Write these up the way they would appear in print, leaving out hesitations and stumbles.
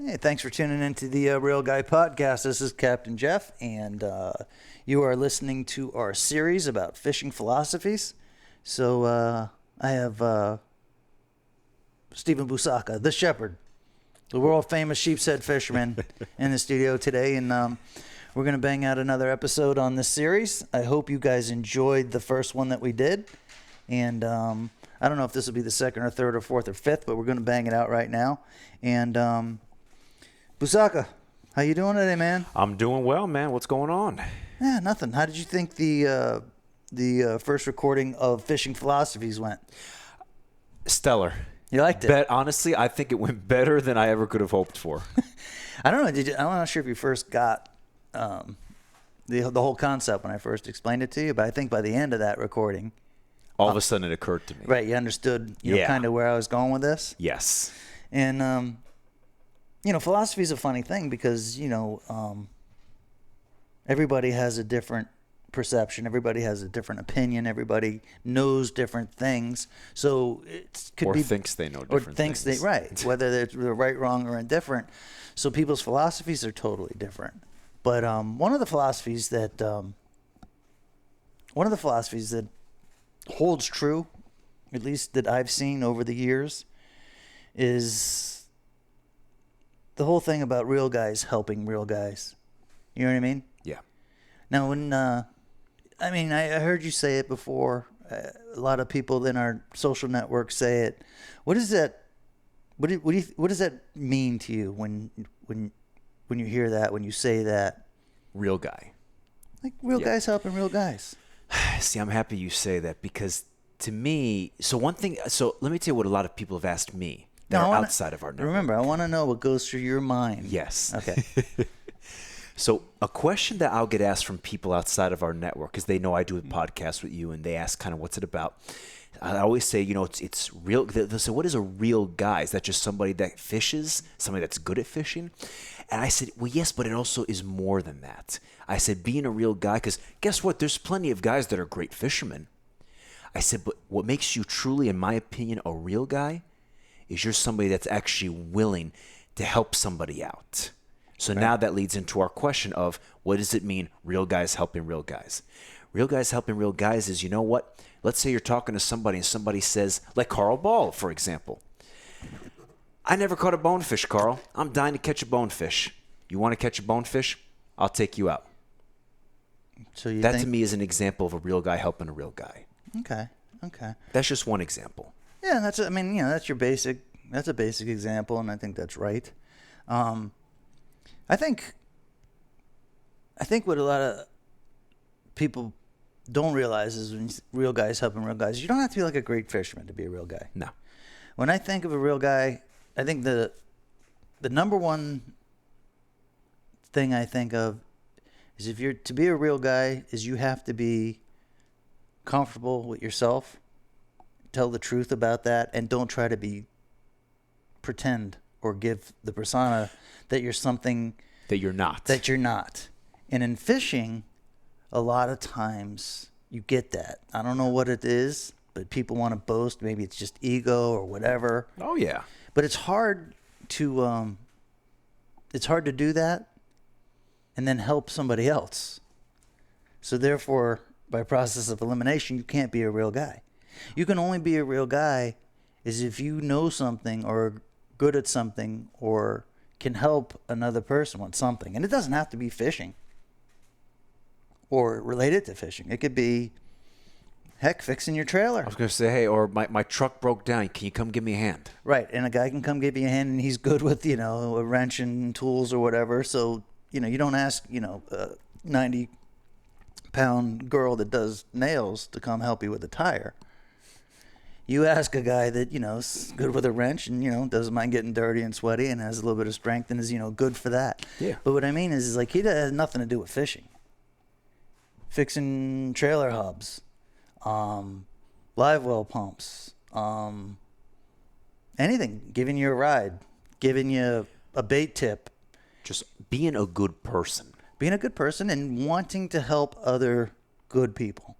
Hey, thanks for tuning into the Real Guy Podcast. This is Captain Jeff, and you are listening to our series about fishing philosophies. So I have Stephen Busaka, the Sheppard, the world-famous sheepshead fisherman, in the studio today, and we're going to bang out another episode on this series. I hope you guys enjoyed the first one that we did, and I don't know if this will be the second or third or fourth or fifth, but we're going to bang it out right now. And Busaka, how you doing today, man? I'm doing well, man. What's going on? Yeah, nothing. How did you think the first recording of Fishing Philosophies went? Stellar. You liked it? Honestly, I think it went better than I ever could have hoped for. I don't know. I'm not sure if you first got the whole concept when I first explained it to you, but I think by the end of that recording, all of a sudden it occurred to me. Right, you understood, kind of where I was going with this. Yes. And philosophy is a funny thing because everybody has a different perception. Everybody has a different opinion. Everybody knows different things. So it could be thinks they know different things. Right. Whether they're right, wrong, or indifferent. So people's philosophies are totally different. But one of the philosophies that holds true, at least that I've seen over the years, is the whole thing about real guys helping real guys. You know what I mean? Yeah. Now, when I heard you say it before. A lot of people in our social network say it. What is that? What does that mean to you when you hear that? When you say that? Real guy. Like real guys helping real guys. See, I'm happy you say that because to me, so let me tell you what a lot of people have asked me that are outside of our network. Remember, I want to know what goes through your mind. Yes. Okay. So a question that I'll get asked from people outside of our network, because they know I do a podcast with you and they ask kind of what's it about. I always say, it's real. They'll say, what is a real guy? Is that just somebody that fishes, somebody that's good at fishing? And I said, well, yes, but it also is more than that. I said, being a real guy, because guess what? There's plenty of guys that are great fishermen. I said, but what makes you truly, in my opinion, a real guy is you're somebody that's actually willing to help somebody out. So Now that leads into our question of what does it mean, real guys helping real guys? Real guys helping real guys is, you know what? Let's say you're talking to somebody and somebody says, like Carl Ball, for example. I never caught a bonefish, Carl. I'm dying to catch a bonefish. You want to catch a bonefish? I'll take you out. So that to me is an example of a real guy helping a real guy. Okay. That's just one example. Yeah, that's a basic example, and I think that's right. I think what a lot of people don't realize is when real guys helping real guys, you don't have to be like a great fisherman to be a real guy. No. When I think of a real guy, I think the number one thing I think of is if you're to be a real guy is you have to be comfortable with yourself, tell the truth about that, and don't try to pretend or give the persona that you're something that you're not. And in fishing, a lot of times you get that. I don't know what it is, but people want to boast. Maybe it's just ego or whatever. Oh yeah. But it's hard to do that and then help somebody else. So therefore, by process of elimination, you can't be a real guy. You can only be a real guy is if you know something or are good at something or can help another person with something. And it doesn't have to be fishing or related to fishing. It could be, fixing your trailer. I was going to say, hey, or my truck broke down. Can you come give me a hand? Right. And a guy can come give you a hand and he's good with, a wrench and tools or whatever. So, you don't ask, a 90-pound girl that does nails to come help you with a tire. You ask a guy that, is good with a wrench and, doesn't mind getting dirty and sweaty and has a little bit of strength and is, good for that. Yeah. But what I mean is like he has nothing to do with fishing. Fixing trailer hubs, live well pumps, anything, giving you a ride, giving you a bait tip. Just being a good person. Being a good person and wanting to help other good people.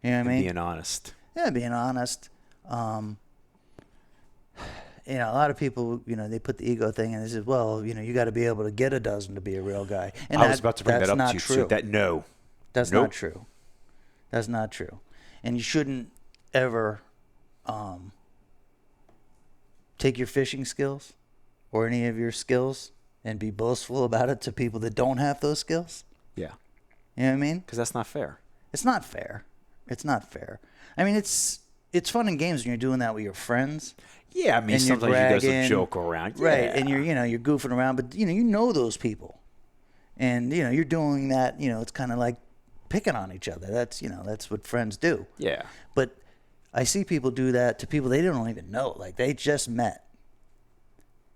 You know what I mean? Being honest. Yeah, being honest. a lot of people, they put the ego thing and they said, well, you got to be able to get a dozen to be a real guy. And I was about to bring that up to you too. No. That's not true. That's not true. And you shouldn't ever take your fishing skills or any of your skills and be boastful about it to people that don't have those skills. Yeah. You know what I mean? Because that's not fair. It's not fair. It's not fair. I mean, it's fun in games when you're doing that with your friends. Yeah, I mean, sometimes you guys will joke around. Right, yeah. and you're goofing around, but you know those people. And you're doing that, it's kind of like picking on each other. That's what friends do. Yeah. But I see people do that to people they don't even know. Like, they just met.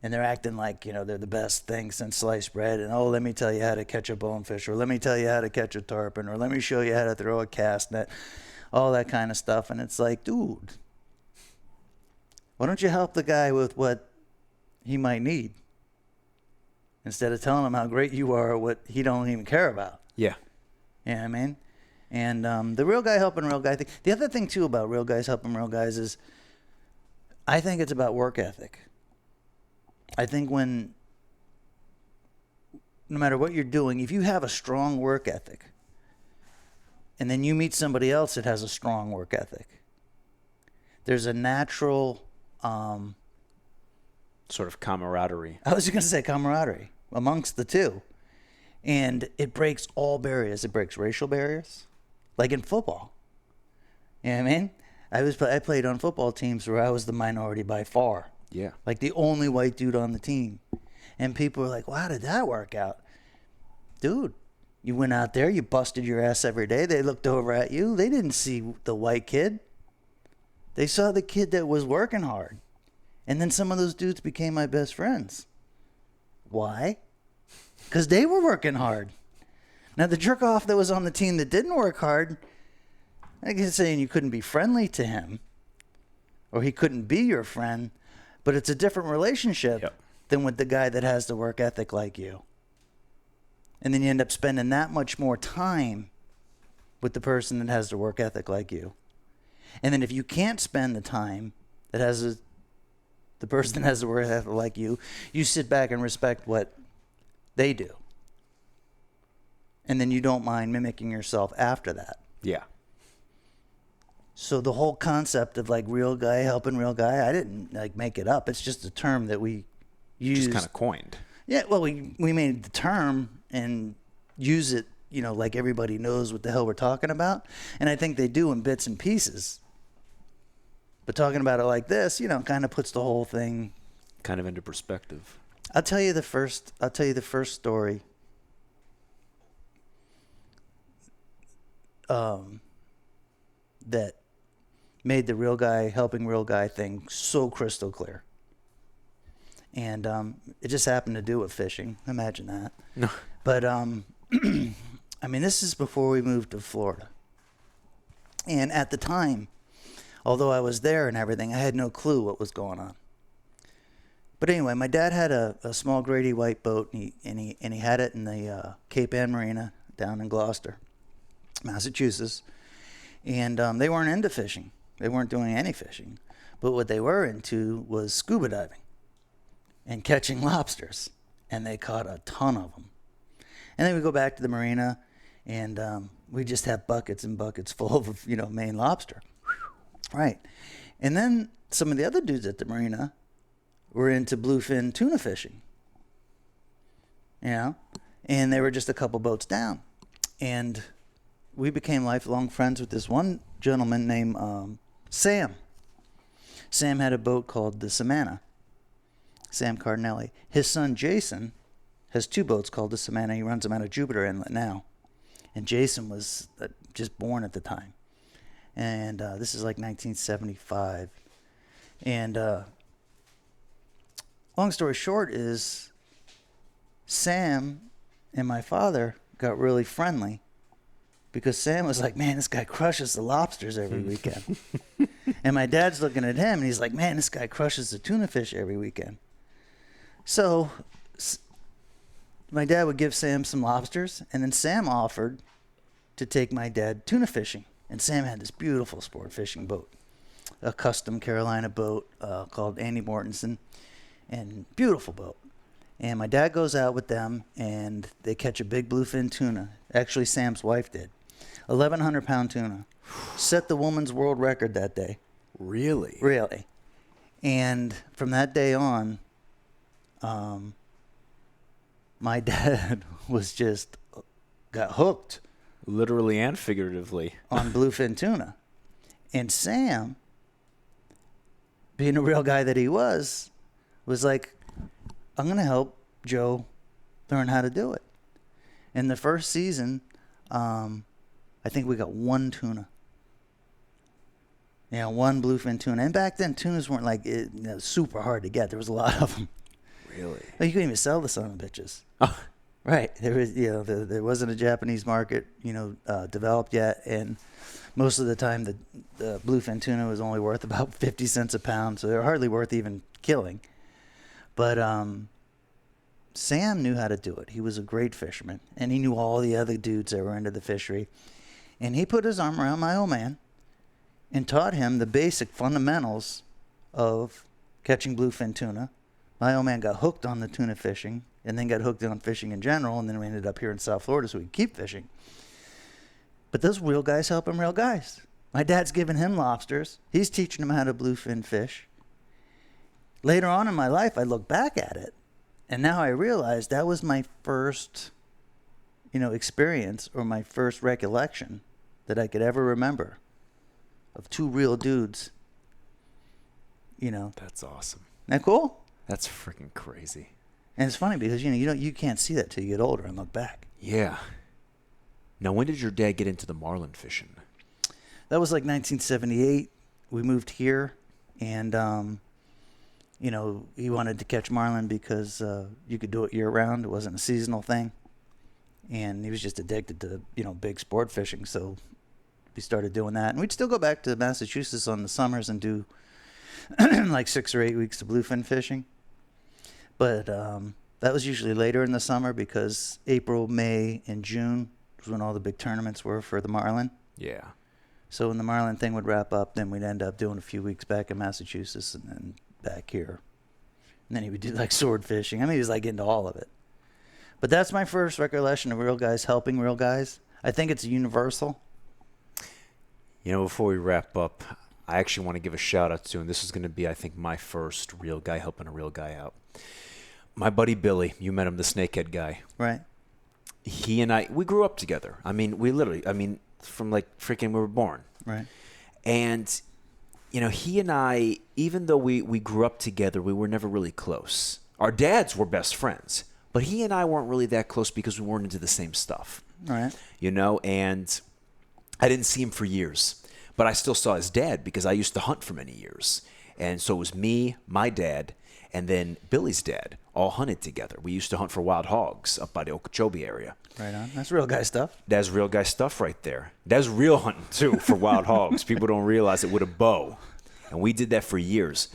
And they're acting like, they're the best thing since sliced bread. And, oh, let me tell you how to catch a bonefish, or let me tell you how to catch a tarpon, or let me show you how to throw a cast net, all that kind of stuff. And it's like, dude, why don't you help the guy with what he might need instead of telling him how great you are at what he don't even care about? Yeah. You know what I mean? And the real guy helping real guy thing. The other thing, too, about real guys helping real guys is I think it's about work ethic. I think no matter what you're doing, if you have a strong work ethic and then you meet somebody else that has a strong work ethic, there's a natural sort of camaraderie. I was just going to say camaraderie amongst the two. And it breaks all barriers. It breaks racial barriers, like in football. You know what I mean? I played on football teams where I was the minority by far. Yeah. Like the only white dude on the team. And people were like, well, how did that work out? Dude, you went out there, you busted your ass every day. They looked over at you. They didn't see the white kid. They saw the kid that was working hard. And then some of those dudes became my best friends. Why? Because they were working hard. Now, the jerk-off that was on the team that didn't work hard, I guess saying you couldn't be friendly to him or he couldn't be your friend, but it's a different relationship than with the guy that has the work ethic like you. And then you end up spending that much more time with the person that has the work ethic like you. And then if you can't spend the time that has the person that has the work ethic like you sit back and respect what they do. And then you don't mind mimicking yourself after that. Yeah. So the whole concept of like real guy helping real guy, I didn't like make it up. It's just a term that we use. Just kind of coined. Yeah, well, we made the term and use it, like everybody knows what the hell we're talking about. And I think they do in bits and pieces. But talking about it like this, kind of puts the whole thing kind of into perspective. I'll tell you the first story. That made the real guy helping real guy thing so crystal clear. And it just happened to do with fishing. Imagine that. No. But I mean, this is before we moved to Florida. And at the time, although I was there and everything, I had no clue what was going on. But anyway, my dad had a small Grady White boat, and he had it in the Cape Ann Marina down in Gloucester, Massachusetts. And they weren't into fishing. They weren't doing any fishing. But what they were into was scuba diving and catching lobsters. And they caught a ton of them. And then we go back to the marina, and we just have buckets and buckets full of, Maine lobster. Right. And then some of the other dudes at the marina were into bluefin tuna fishing. And they were just a couple boats down. And we became lifelong friends with this one gentleman named Sam. Sam had a boat called the Samana. Sam Cardinelli. His son Jason has two boats called the Samana. He runs them out of Jupiter Inlet now. And Jason was just born at the time. And this is like 1975. And long story short is Sam and my father got really friendly because Sam was like, man, this guy crushes the lobsters every weekend. And my dad's looking at him and he's like, man, this guy crushes the tuna fish every weekend. So my dad would give Sam some lobsters, and then Sam offered to take my dad tuna fishing. And Sam had this beautiful sport fishing boat. a custom Carolina boat called Andy Mortensen, and beautiful boat. And my dad goes out with them, and they catch a big bluefin tuna. Actually, Sam's wife did. 1,100-pound tuna. Set the woman's world record that day. Really? Really. And from that day on, my dad got hooked. Literally and figuratively. On bluefin tuna. And Sam, being a real guy that he was like, I'm going to help Joe learn how to do it. In the first season, I think we got one tuna. Yeah, one bluefin tuna. And back then, tunas weren't like super hard to get. There was a lot of them. Really? You couldn't even sell the son of bitches. Oh. Right. There was, there wasn't a Japanese market, developed yet, and most of the time the bluefin tuna was only worth about 50 cents a pound, so they're hardly worth even killing. But Sam knew how to do it. He was a great fisherman, and he knew all the other dudes that were into the fishery. And he put his arm around my old man and taught him the basic fundamentals of catching bluefin tuna. My old man got hooked on the tuna fishing and then got hooked on fishing in general, and then we ended up here in South Florida so we could keep fishing. But those real guys helping real guys. My dad's giving him lobsters. He's teaching him how to bluefin fish. Later on in my life, I look back at it, and now I realize that was my first, experience or my first recollection that I could ever remember of two real dudes. That's awesome. Isn't that cool? That's freaking crazy. And it's funny because you can't see that till you get older and look back. Yeah. Now, when did your dad get into the marlin fishing? That was like 1978. We moved here, and he wanted to catch marlin because you could do it year round. It wasn't a seasonal thing, and he was just addicted to big sport fishing. So we started doing that, and we'd still go back to Massachusetts on the summers and do like 6 or 8 weeks of bluefin fishing. But that was usually later in the summer because April, May, and June was when all the big tournaments were for the marlin. Yeah. So when the marlin thing would wrap up, then we'd end up doing a few weeks back in Massachusetts and then back here. And then he would do like sword fishing. I mean, he was like into all of it. But that's my first recollection of real guys helping real guys. I think it's universal. Before we wrap up, I actually want to give a shout out to, and this is going to be, I think, my first real guy helping a real guy out. My buddy Billy, you met him, the snakehead guy. Right. He and I, we grew up together. From like freaking we were born. Right. And, he and I, even though we grew up together, we were never really close. Our dads were best friends, but he and I weren't really that close because we weren't into the same stuff. All right. And I didn't see him for years. But I still saw his dad because I used to hunt for many years. And so it was me, my dad, and then Billy's dad all hunted together. We used to hunt for wild hogs up by the Okeechobee area. Right on. That's real guy stuff. That's real guy stuff right there. That's real hunting, too, for wild hogs. People don't realize it with a bow. And we did that for years.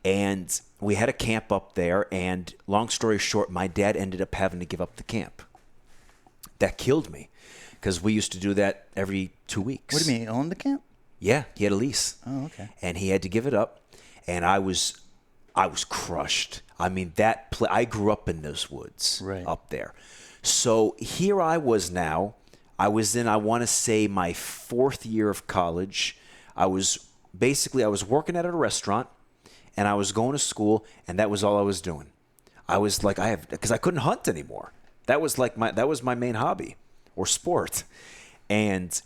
And we had a camp up there. And long story short, my dad ended up having to give up the camp. That killed me because we used to do that every 2 weeks. What do you mean? He owned the camp? Yeah, he had a lease. Oh, okay. And he had to give it up, and I was crushed. I mean, I grew up in those woods up there. So here I was now. I was in, I want to say, my 4th year of college. I was working at a restaurant, and I was going to school, and that was all I was doing. I was like, because I couldn't hunt anymore. That was my main hobby or sport, and.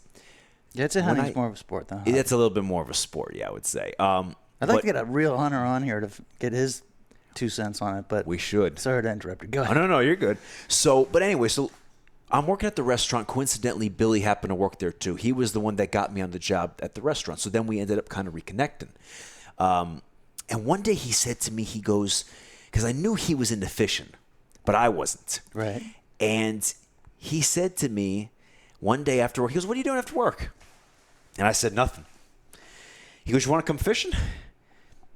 Yeah, I'd say hunting's more of a sport than hunting. It's a little bit more of a sport, yeah, I would say. I'd like to get a real hunter on here to get his 2 cents on it, but we should. Sorry to interrupt you. Go ahead. Oh, no, you're good. But anyway, I'm working at the restaurant. Coincidentally, Billy happened to work there too. He was the one that got me on the job at the restaurant. So then we ended up kind of reconnecting. And one day he said to me, he goes, because I knew he was into fishing, but I wasn't. Right. And he said to me one day after work, he goes, "What are you doing after work?" And I said, "Nothing." He goes, "You want to come fishing?"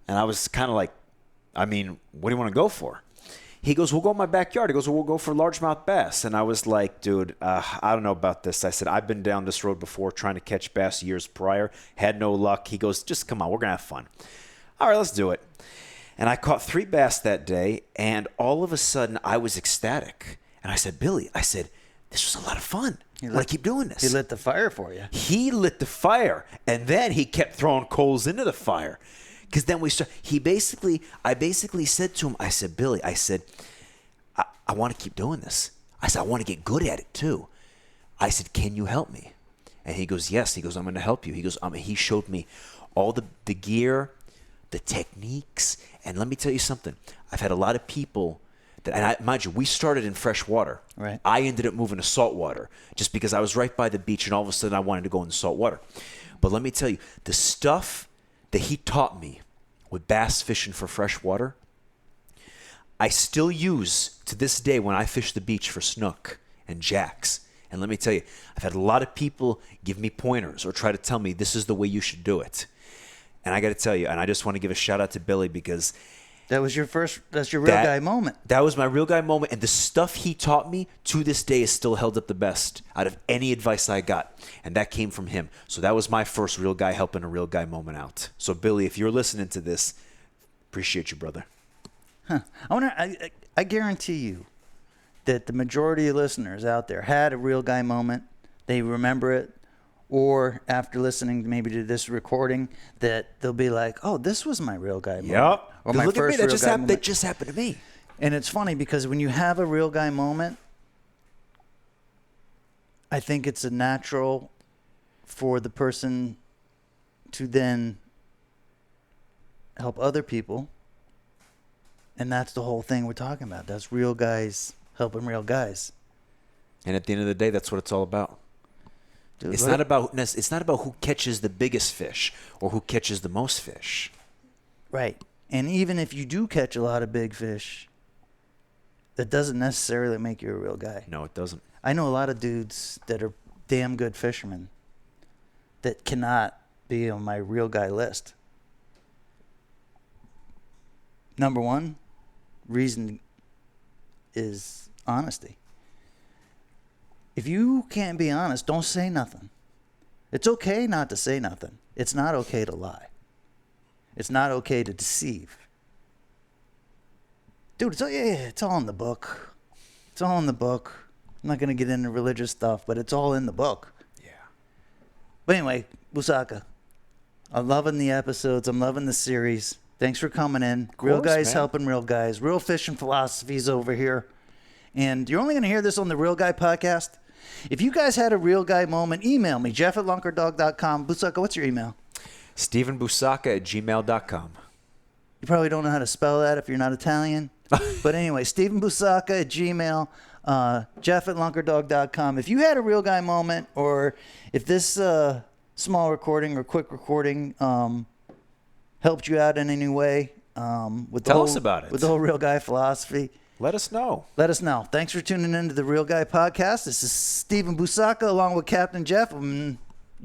And I was kind of like, what do you want to go for? He goes, we'll go in my backyard. He goes, well, we'll go for largemouth bass. And I was like, dude, I don't know about this. I said, I've been down this road before trying to catch bass years prior. Had no luck. He goes, just come on. We're going to have fun. All right, let's do it. And I caught 3 bass that day. And all of a sudden, I was ecstatic. And I said, Billy, this was a lot of fun. I want to keep doing this. He lit the fire for you. He lit the fire. And then he kept throwing coals into the fire. Because then I basically said to him, I said, Billy, I want to keep doing this. I said, I want to get good at it too. I said, can you help me? And he goes, yes. He goes, I'm going to help you. He goes, he showed me all the gear, the techniques. And let me tell you something. I've had a lot of people mind you, we started in fresh water. Right. I ended up moving to salt water just because I was right by the beach and all of a sudden I wanted to go in the salt water. But let me tell you, the stuff that he taught me with bass fishing for fresh water, I still use to this day when I fish the beach for snook and jacks. And let me tell you, I've had a lot of people give me pointers or try to tell me this is the way you should do it. And I got to tell you, and I just want to give a shout out to Billy because that's your real guy moment. That was my real guy moment. And the stuff he taught me to this day is still held up the best out of any advice I got. And that came from him. So that was my first real guy helping a real guy moment out. So Billy, if you're listening to this, appreciate you, brother. I guarantee you that the majority of listeners out there had a real guy moment. They remember it. Or after listening maybe to this recording, that they'll be like, "Oh, this was my real guy moment." Yep. Or my look first at me, real guy moment. that just happened to me. And it's funny because when you have a real guy moment, I think it's a natural for the person to then help other people. And that's the whole thing we're talking about. That's real guys helping real guys. And at the end of the day, that's what it's all about. Dude, it's not about who catches the biggest fish or who catches the most fish. Right. And even if you do catch a lot of big fish, that doesn't necessarily make you a real guy. No, it doesn't. I know a lot of dudes that are damn good fishermen that cannot be on my real guy list. Number one reason is honesty. If you can't be honest, don't say nothing. It's okay not to say nothing. It's not okay to lie. It's not okay to deceive. Dude, it's all in the book. It's all in the book. I'm not going to get into religious stuff, but it's all in the book. Yeah. But anyway, Busaka, I'm loving the episodes. I'm loving the series. Thanks for coming in. Real guys helping real guys. Real fishing philosophies over here. And you're only going to hear this on the Real Guy podcast. If you guys had a real guy moment, email me, jeff@lunkerdog.com. Busaka, what's your email? StephenBusaka@gmail.com. You probably don't know how to spell that if you're not Italian. But anyway, StephenBusaka@gmail, Jeff@lunkerdog.com. If you had a real guy moment, or if this small recording or quick recording helped you out in any way, Tell us about it. With the whole real guy philosophy, let us know. Let us know. Thanks for tuning in to the Real Guy podcast. This is Stephen Busaka along with Captain Jeff. You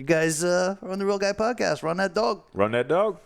guys are on the Real Guy podcast. Run that dog. Run that dog.